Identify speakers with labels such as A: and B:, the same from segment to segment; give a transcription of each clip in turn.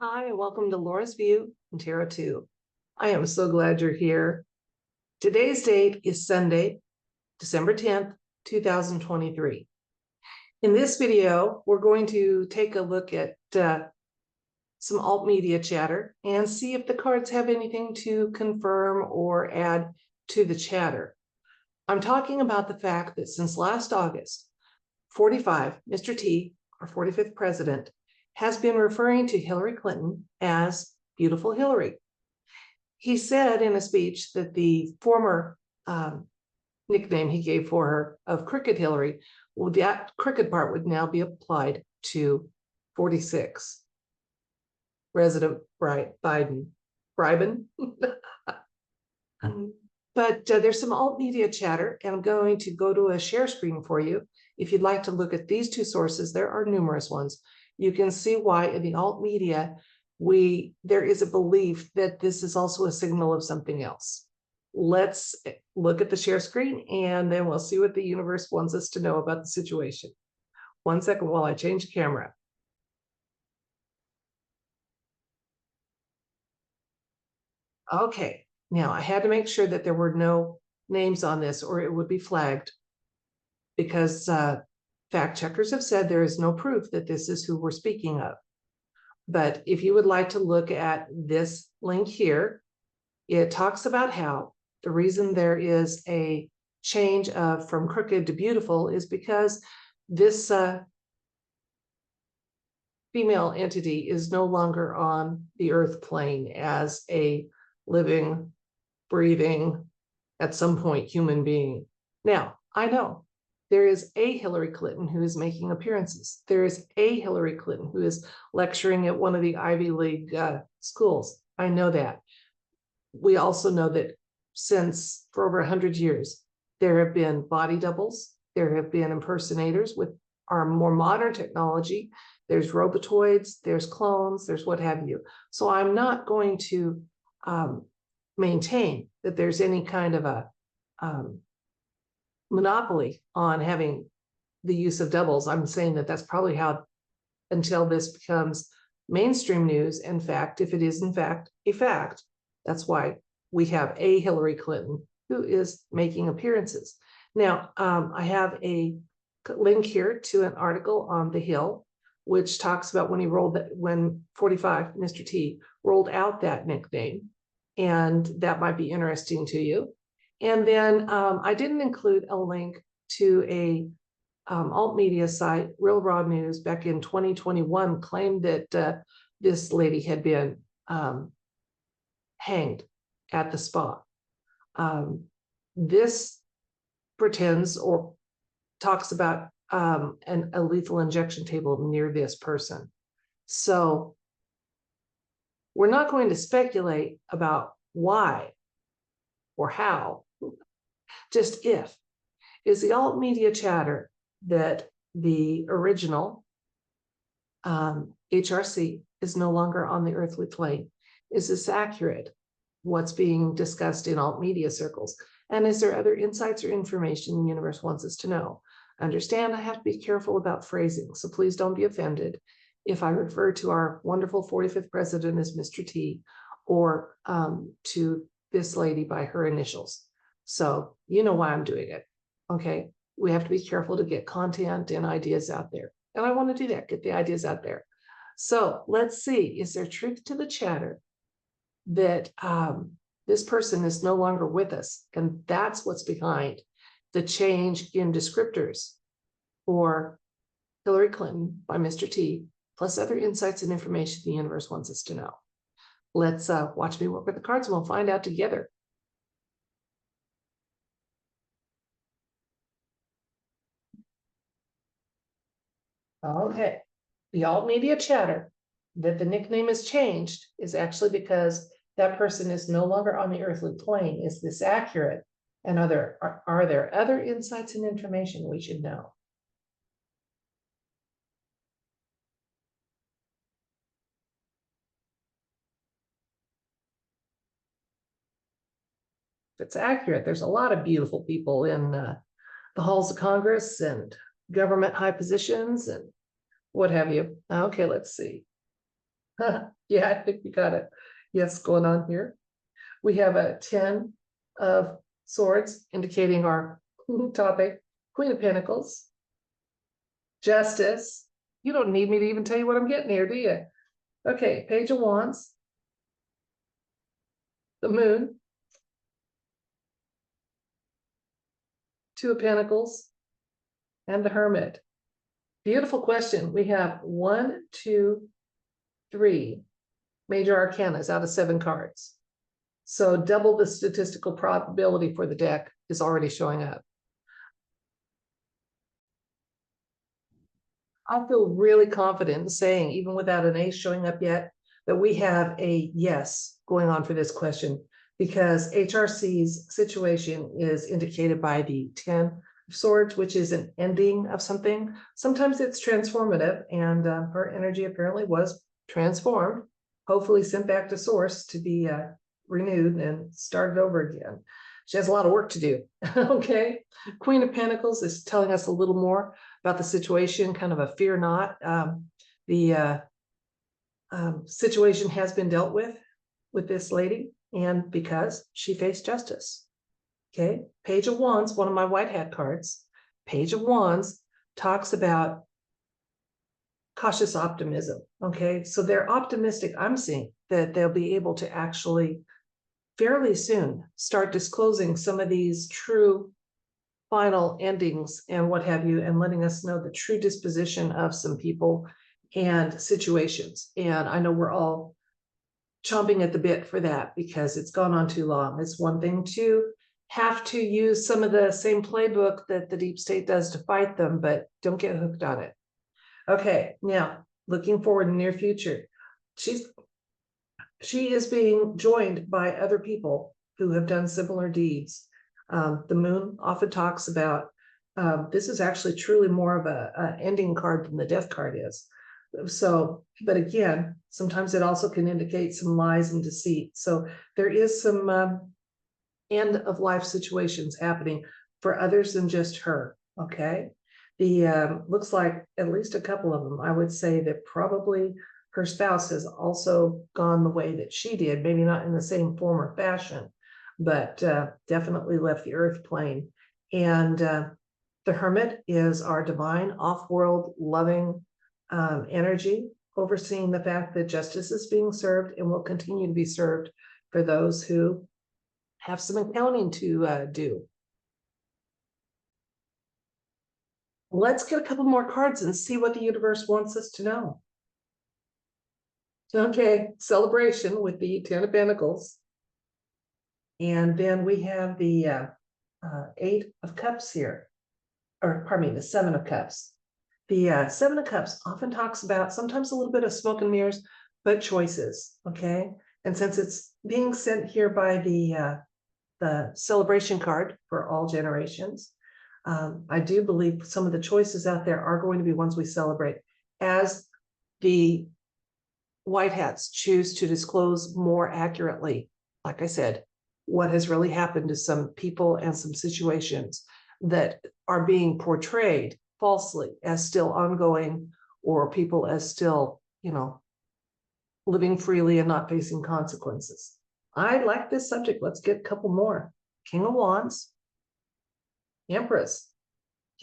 A: Hi, and welcome to Laura's View and Tarot 2. I am so glad you're here. Today's date is Sunday, December 10th, 2023. In this video, we're going to take a look at some alt media chatter and see if the cards have anything to confirm or add to the chatter. I'm talking about the fact that since last August, 45, Mr. T, our 45th president, has been referring to Hillary Clinton as Beautiful Hillary. He said in a speech that the former nickname he gave for her of Crooked Hillary, well, that crooked part would now be applied to 46. President Biden. But there's some alt media chatter, and I'm going to go to a share screen for you. If you'd like to look at these two sources, there are numerous ones. You can see why in the alt media, there is a belief that this is also a signal of something else. Let's look at the share screen, and then we'll see what the universe wants us to know about the situation. 1 second while I change the camera. Okay, now I had to make sure that there were no names on this or it would be flagged, because fact checkers have said there is no proof that this is who we're speaking of. But if you would like to look at this link here, it talks about how the reason there is a change from crooked to beautiful is because this female entity is no longer on the earth plane as a living, breathing, at some point, human being. Now, I know there is a Hillary Clinton who is making appearances. There is a Hillary Clinton who is lecturing at one of the Ivy League schools. I know that. We also know that for over 100 years, there have been body doubles. There have been impersonators with our more modern technology. There's robotoids, there's clones, there's what have you. So I'm not going to maintain that there's any kind of a monopoly on having the use of doubles. I'm saying that that's probably how, until this becomes mainstream news and fact, if it is in fact a fact, that's why we have a Hillary Clinton who is making appearances. Now, I have a link here to an article on The Hill, which talks about when 45, Mr. T, rolled out that nickname, and that might be interesting to you. And then I didn't include a link to a alt media site, Real Raw News, back in 2021, claimed that this lady had been hanged at the spa. This pretends or talks about a lethal injection table near this person. So we're not going to speculate about why or how, just if. Is the alt media chatter that the original HRC is no longer on the earthly plane? Is this accurate? What's being discussed in alt media circles? And is there other insights or information the universe wants us to know? Understand, I have to be careful about phrasing, so please don't be offended if I refer to our wonderful 45th president as Mr. T, or to this lady by her initials. So you know why I'm doing it, okay? We have to be careful to get content and ideas out there. And I want to do that, get the ideas out there. So let's see, is there truth to the chatter that this person is no longer with us? And that's what's behind the change in descriptors for Hillary Clinton by Mr. T, plus other insights and information the universe wants us to know. Let's watch me work with the cards and we'll find out together. Okay, the alt media chatter that the nickname has changed is actually because that person is no longer on the earthly plane. Is this accurate? And are there other insights and information we should know? If it's accurate, there's a lot of beautiful people in the halls of Congress and government high positions and what have you. Okay, let's see. Yeah, I think we got it. Yes, going on here. We have a 10 of swords indicating our topic, Queen of Pentacles, Justice. You don't need me to even tell you what I'm getting here, do you? Okay, Page of Wands, the Moon, Two of Pentacles, and the Hermit. Beautiful question. We have 1, 2, 3 major arcanas out of 7 cards. So double the statistical probability for the deck is already showing up. I feel really confident in saying, even without an ace showing up yet, that we have a yes going on for this question, because HRC's situation is indicated by the 10 of swords, which is an ending of something. Sometimes it's transformative, and her energy apparently was transformed, hopefully sent back to source to be renewed and started over again. She has a lot of work to do. Okay. Queen of Pentacles is telling us a little more about the situation, kind of a fear not. The situation has been dealt with this lady, and because she faced justice. Okay. Page of Wands, one of my white hat cards. Page of Wands talks about cautious optimism. Okay. So they're optimistic. I'm seeing that they'll be able to actually fairly soon start disclosing some of these true final endings and what have you, and letting us know the true disposition of some people and situations. And I know we're all chomping at the bit for that because it's gone on too long. It's one thing to have to use some of the same playbook that the deep state does to fight them, but don't get hooked on it. Okay, now looking forward in the near future, she is being joined by other people who have done similar deeds. The Moon often talks about, this is actually truly more of a ending card than the death card is. So, but again, sometimes it also can indicate some lies and deceit. So there is some end of life situations happening for others than just her. Okay. The looks like at least a couple of them, I would say that probably her spouse has also gone the way that she did, maybe not in the same form or fashion, but definitely left the earth plane. And the Hermit is our divine, off-world, loving energy, overseeing the fact that justice is being served and will continue to be served for those who have some accounting to do. Let's get a couple more cards and see what the universe wants us to know. Okay, celebration with the 10 of Pentacles. And then we have the 8 of Cups here, or pardon me, the 7 of Cups. The 7 of Cups often talks about sometimes a little bit of smoke and mirrors, but choices, okay? And since it's being sent here by the celebration card for all generations, I do believe some of the choices out there are going to be ones we celebrate as the white hats choose to disclose more accurately, like I said, what has really happened to some people and some situations that are being portrayed falsely as still ongoing, or people as still, living freely and not facing consequences. I like this subject. Let's get a couple more. King of Wands, Empress.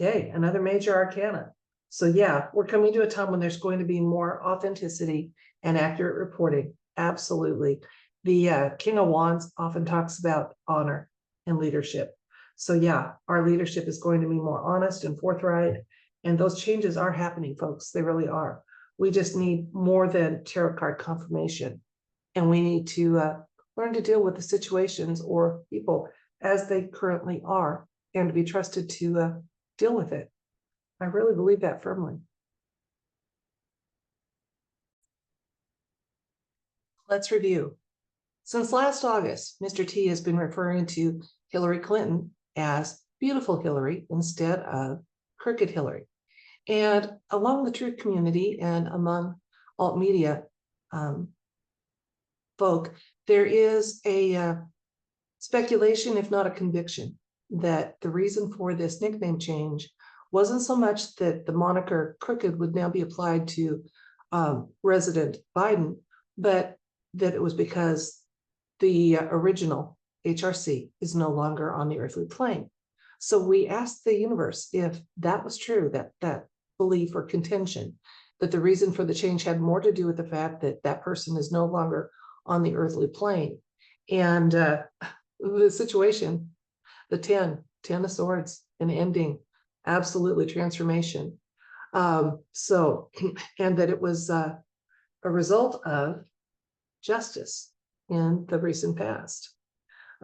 A: Okay, another major arcana. So yeah, we're coming to a time when there's going to be more authenticity and accurate reporting. Absolutely. The King of Wands often talks about honor and leadership. So yeah, our leadership is going to be more honest and forthright. And those changes are happening, folks. They really are. We just need more than tarot card confirmation. And we need to learn to deal with the situations or people as they currently are, and to be trusted to deal with it. I really believe that firmly. Let's review. Since last August, Mr. T has been referring to Hillary Clinton as beautiful Hillary instead of crooked Hillary. And along the truth community and among alt media folk, there is a speculation, if not a conviction, that the reason for this nickname change wasn't so much that the moniker crooked would now be applied to resident Biden, but that it was because the original HRC is no longer on the earthly plane. So we asked the universe if that was true, that belief or contention, that the reason for the change had more to do with the fact that that person is no longer on the earthly plane. And the situation, the 10 of swords, an ending, absolutely transformation. So, and that it was a result of justice in the recent past.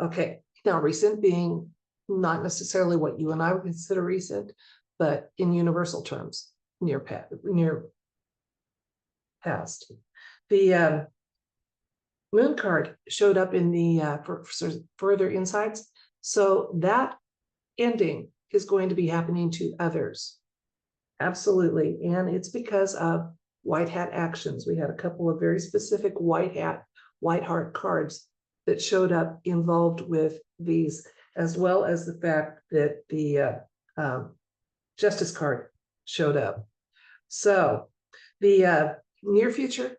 A: Okay, now recent being not necessarily what you and I would consider recent, but in universal terms, near past. The moon card showed up in the for further insights. So that ending is going to be happening to others. Absolutely. And it's because of white hat actions. We had a couple of very specific white heart cards that showed up involved with these, as well as the fact that the justice card showed up. So the near future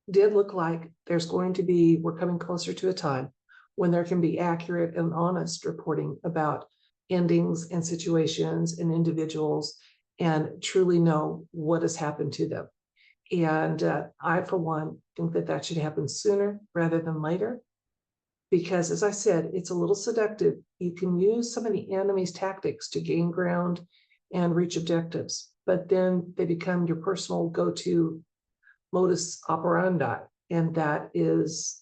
A: did look like there's going to be, we're coming closer to a time when there can be accurate and honest reporting about endings and situations and individuals and truly know what has happened to them. And I, for one, think that that should happen sooner rather than later, because as I said, it's a little seductive. You can use some of the enemy's tactics to gain ground and reach objectives, but then they become your personal go-to modus operandi. And that is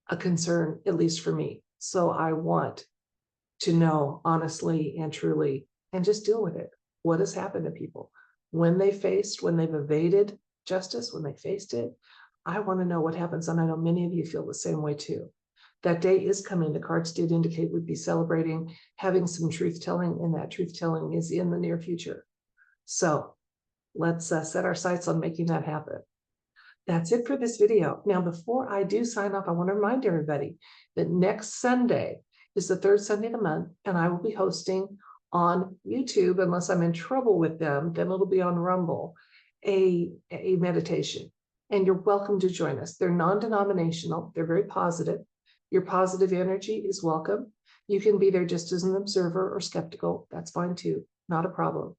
A: a concern, at least for me. So I want to know honestly and truly, and just deal with it. What has happened to people when they've evaded justice, when they faced it? I want to know what happens. And I know many of you feel the same way too. That day is coming. The cards did indicate we'd be celebrating having some truth telling, and that truth telling is in the near future. So let's set our sights on making that happen. That's it for this video. Now, before I do sign off, I want to remind everybody that next Sunday is the third Sunday of the month, and I will be hosting on YouTube, unless I'm in trouble with them, then it'll be on Rumble, a meditation. And you're welcome to join us. They're non-denominational. They're very positive. Your positive energy is welcome. You can be there just as an observer or skeptical. That's fine too. Not a problem.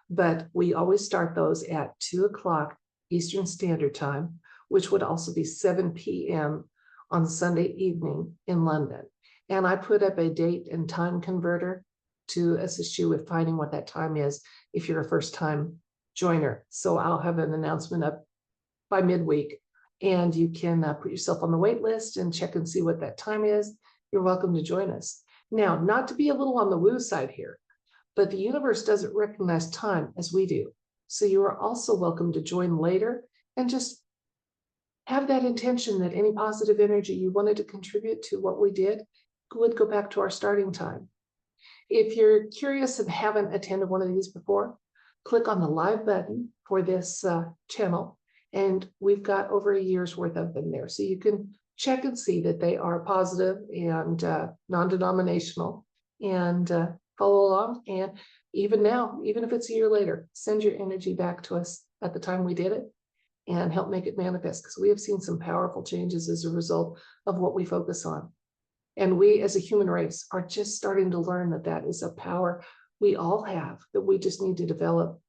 A: But we always start those at 2 o'clock Eastern Standard Time, which would also be 7 p.m. on Sunday evening in London. And I put up a date and time converter to assist you with finding what that time is if you're a first-time joiner. So I'll have an announcement up by midweek, and you can put yourself on the wait list and check and see what that time is. You're welcome to join us. Now, not to be a little on the woo side here, but the universe doesn't recognize time as we do. So you are also welcome to join later and just have that intention that any positive energy you wanted to contribute to what we did would go back to our starting time. If you're curious and haven't attended one of these before, click on the live button for this channel, and we've got over a year's worth of them there. So you can check and see that they are positive and non-denominational, and follow along. And even now, even if it's a year later, send your energy back to us at the time we did it and help make it manifest, because we have seen some powerful changes as a result of what we focus on. And we as a human race are just starting to learn that that is a power we all have that we just need to develop.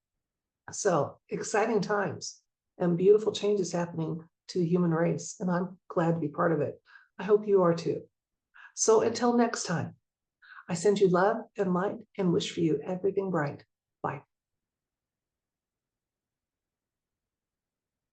A: So exciting times and beautiful changes happening to the human race. And I'm glad to be part of it. I hope you are too. So until next time, I send you love and light and wish for you everything bright.